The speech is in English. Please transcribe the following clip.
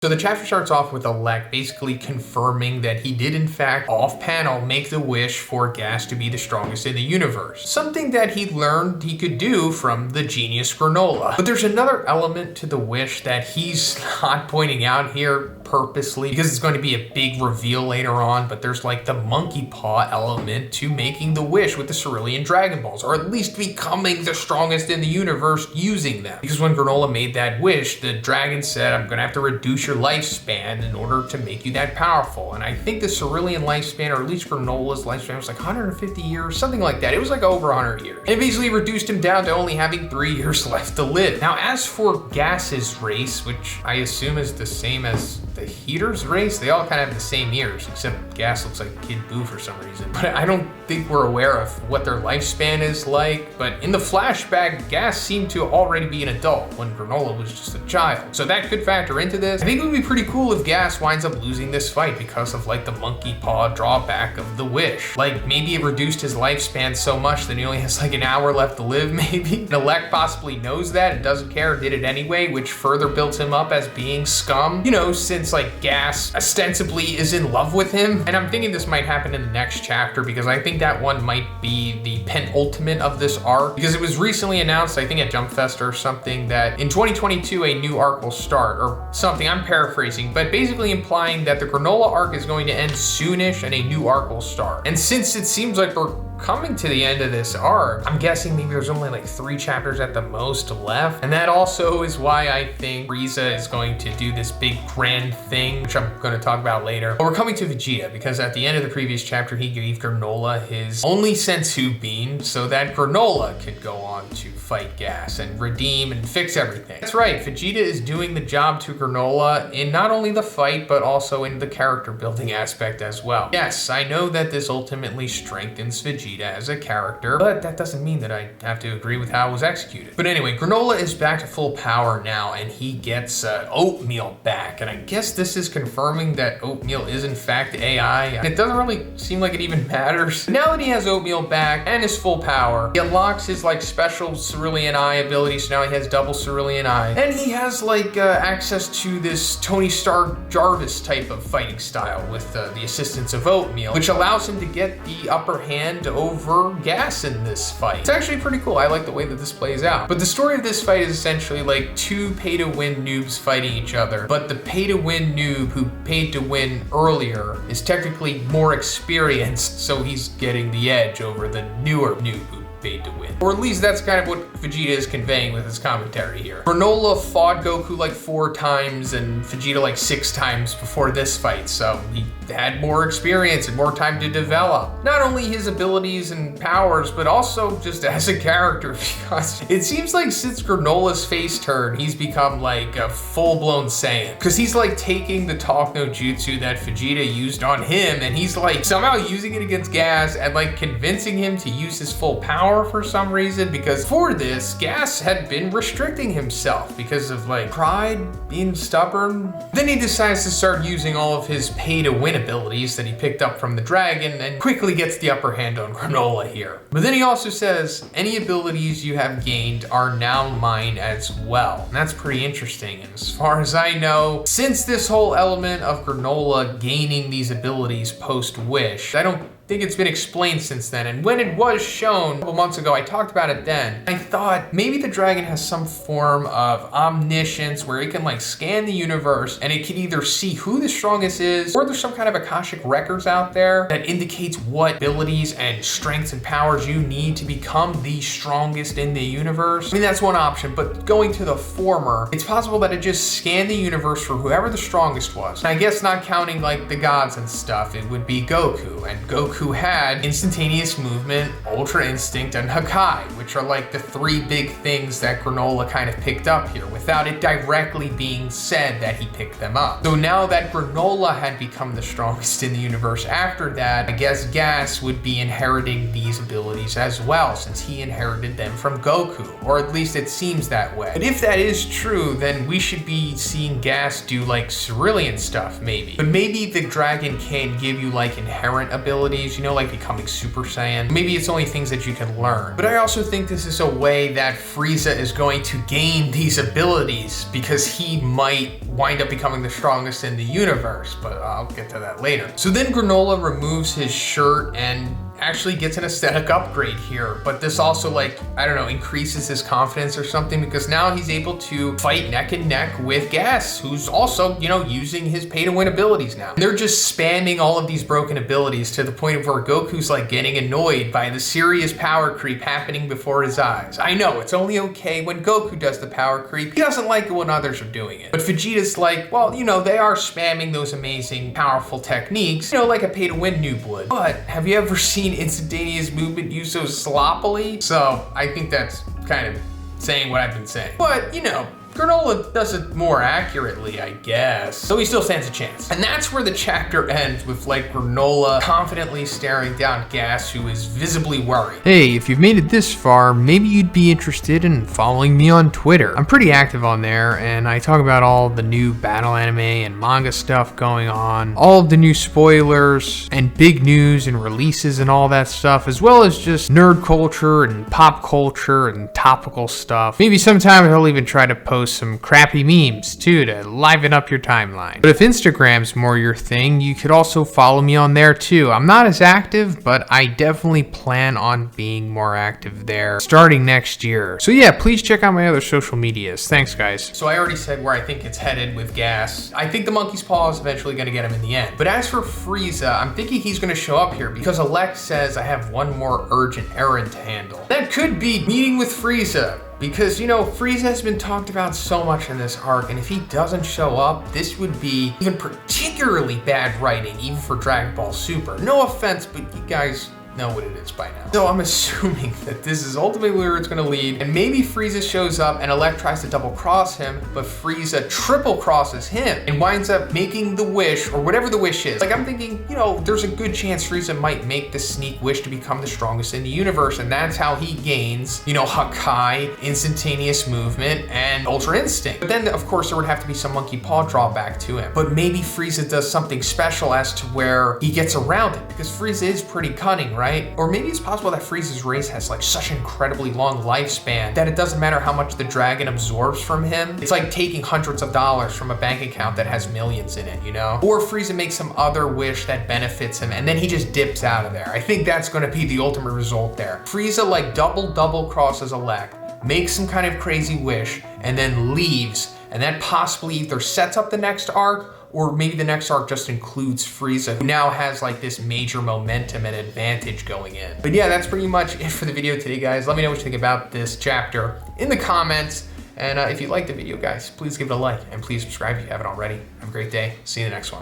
So the chapter starts off with Elec basically confirming that he did in fact off-panel make the wish for gas to be the strongest in the universe. Something that he learned he could do from the genius Granola. But there's another element to the wish that he's not pointing out here purposely because it's going to be a big reveal later on, but there's like the monkey paw element to making the wish with the Cerulean Dragon Balls, or at least becoming the strongest in the universe using them. Because when Granola made that wish, the dragon said, I'm gonna have to reduce your lifespan in order to make you that powerful. And I think the Cerulean lifespan, or at least Granola's lifespan, was like 150 years, something like that. It was like over 100 years. And it basically reduced him down to only having 3 years left to live. Now, as for Gas's race, which I assume is the same as the Heater's race, they all kind of have the same years, except Gas looks like Kid Buu for some reason. But I don't think we're aware of what their lifespan is like. But in the flashback, Gas seemed to already be an adult when Granola was just a child. So that could factor into this. I think it would be pretty cool if Gas winds up losing this fight because of like the monkey paw drawback of the wish. Like maybe it reduced his lifespan so much that he only has like an hour left to live maybe. And Elec possibly knows that and doesn't care, did it anyway, which further builds him up as being scum. You know, since like Gas ostensibly is in love with him. And I'm thinking this might happen in the next chapter because I think that one might be the penultimate of this arc, because it was recently announced, I think at Jump Fest or something, that in 2022 a new arc will start or something. I'm paraphrasing, but basically implying that the Granola arc is going to end soonish and a new arc will start. And since it seems like we're coming to the end of this arc, I'm guessing maybe there's only like 3 chapters at the most left. And that also is why I think Frieza is going to do this big grand thing, which I'm going to talk about later. But we're coming to Vegeta because at the end of the previous chapter, he gave Granola his only sensu bean so that Granola could go on to fight Gas and redeem and fix everything. That's right, Vegeta is doing the job to Granola in not only the fight, but also in the character building aspect as well. Yes, I know that this ultimately strengthens Vegeta as a character, but that doesn't mean that I have to agree with how it was executed. But anyway, Granola is back to full power now, and he gets Oatmeal back. And I guess this is confirming that Oatmeal is in fact AI. It doesn't really seem like it even matters. Now that he has Oatmeal back and his full power, he unlocks his like special Cerulean Eye ability, so now he has double Cerulean Eye. And he has like access to this Tony Stark Jarvis type of fighting style with the assistance of Oatmeal, which allows him to get the upper hand over Gas in this fight. It's actually pretty cool. I like the way that this plays out. But the story of this fight is essentially like 2 pay-to-win noobs fighting each other, but the pay-to-win noob who paid to win earlier is technically more experienced, so he's getting the edge over the newer noob who paid to win. Or at least that's kind of what Vegeta is conveying with his commentary here. Granola fought Goku like 4 times and Vegeta like 6 times before this fight, so he had more experience and more time to develop. Not only his abilities and powers, but also just as a character, because it seems like since Granola's face turn, he's become like a full-blown Saiyan. Because he's like taking the Talk No Jutsu that Vegeta used on him, and he's like somehow using it against Gas and like convincing him to use his full power for some reason, because for this, Gas had been restricting himself because of like pride, being stubborn. Then he decides to start using all of his pay-to-win abilities that he picked up from the dragon and quickly gets the upper hand on Granola here. But then he also says, any abilities you have gained are now mine as well. And that's pretty interesting. And as far as I know, since this whole element of Granola gaining these abilities post-wish, I don't think it's been explained since then. And when it was shown a couple months ago, I talked about it then. I thought maybe the dragon has some form of omniscience where it can like scan the universe and it can either see who the strongest is, or there's some kind of Akashic records out there that indicates what abilities and strengths and powers you need to become the strongest in the universe. I mean, that's one option, but going to the former, it's possible that it just scanned the universe for whoever the strongest was. And I guess not counting like the gods and stuff, it would be Goku, and Goku who had instantaneous movement, ultra instinct, and Hakai, which are like the 3 big things that Granola kind of picked up here without it directly being said that he picked them up. So now that Granola had become the strongest in the universe after that, I guess Gas would be inheriting these abilities as well, since he inherited them from Goku, or at least it seems that way. But if that is true, then we should be seeing Gas do like Cerulean stuff maybe. But maybe the dragon can give you like inherent abilities abilities, you know, like becoming Super Saiyan. Maybe it's only things that you can learn. But I also think this is a way that Frieza is going to gain these abilities because he might wind up becoming the strongest in the universe, but I'll get to that later. So then Granola removes his shirt and actually gets an aesthetic upgrade here, but this also, like, I don't know, increases his confidence or something, because now he's able to fight neck and neck with Gas, who's also, you know, using his pay to win abilities now. And they're just spamming all of these broken abilities to the point of where Goku's like getting annoyed by the serious power creep happening before his eyes. I know it's only okay when Goku does the power creep. He doesn't like it when others are doing it. But Vegeta's like, well, you know, they are spamming those amazing, powerful techniques, you know, like a pay to win New Blood. But have you ever seen instantaneous movement used so sloppily? So I think that's kind of saying what I've been saying. But, you know, Granola does it more accurately, I guess. So he still stands a chance. And that's where the chapter ends, with like Granola confidently staring down Gas, who is visibly worried. Hey, if you've made it this far, maybe you'd be interested in following me on Twitter. I'm pretty active on there, and I talk about all the new battle anime and manga stuff going on, all of the new spoilers and big news and releases and all that stuff, as well as just nerd culture and pop culture and topical stuff. Maybe sometimes I'll even try to post some crappy memes too to liven up your timeline. But if Instagram's more your thing, you could also follow me on there too. I'm not as active, but I definitely plan on being more active there starting next year. So yeah, please check out my other social medias. Thanks, guys. So I already said where I think it's headed with Gas. I think the monkey's paw is eventually going to get him in the end. But as for Frieza, I'm thinking he's going to show up here because Elec says I have one more urgent errand to handle. That could be meeting with Frieza. Because, you know, Frieza has been talked about so much in this arc, and if he doesn't show up, this would be even particularly bad writing, even for Dragon Ball Super. No offense, but you guys know what it is by now. So I'm assuming that this is ultimately where it's gonna lead, and maybe Frieza shows up and Elec tries to double cross him, but Frieza triple crosses him and winds up making the wish, or whatever the wish is. Like, I'm thinking, you know, there's a good chance Frieza might make the sneak wish to become the strongest in the universe, and that's how he gains, you know, Hakai, instantaneous movement, and Ultra Instinct. But then, of course, there would have to be some monkey paw drawback to him. But maybe Frieza does something special as to where he gets around it, because Frieza is pretty cunning, right? Or maybe it's possible that Frieza's race has like such an incredibly long lifespan that it doesn't matter how much the dragon absorbs from him. It's like taking hundreds of dollars from a bank account that has millions in it, you know? Or Frieza makes some other wish that benefits him and then he just dips out of there. I think that's gonna be the ultimate result there. Frieza like double crosses Elec, makes some kind of crazy wish, and then leaves, and that possibly either sets up the next arc, or maybe the next arc just includes Frieza, who now has like this major momentum and advantage going in. But yeah, that's pretty much it for the video today, guys. Let me know what you think about this chapter in the comments. And if you liked the video, guys, please give it a like and please subscribe if you haven't already. Have a great day. See you in the next one.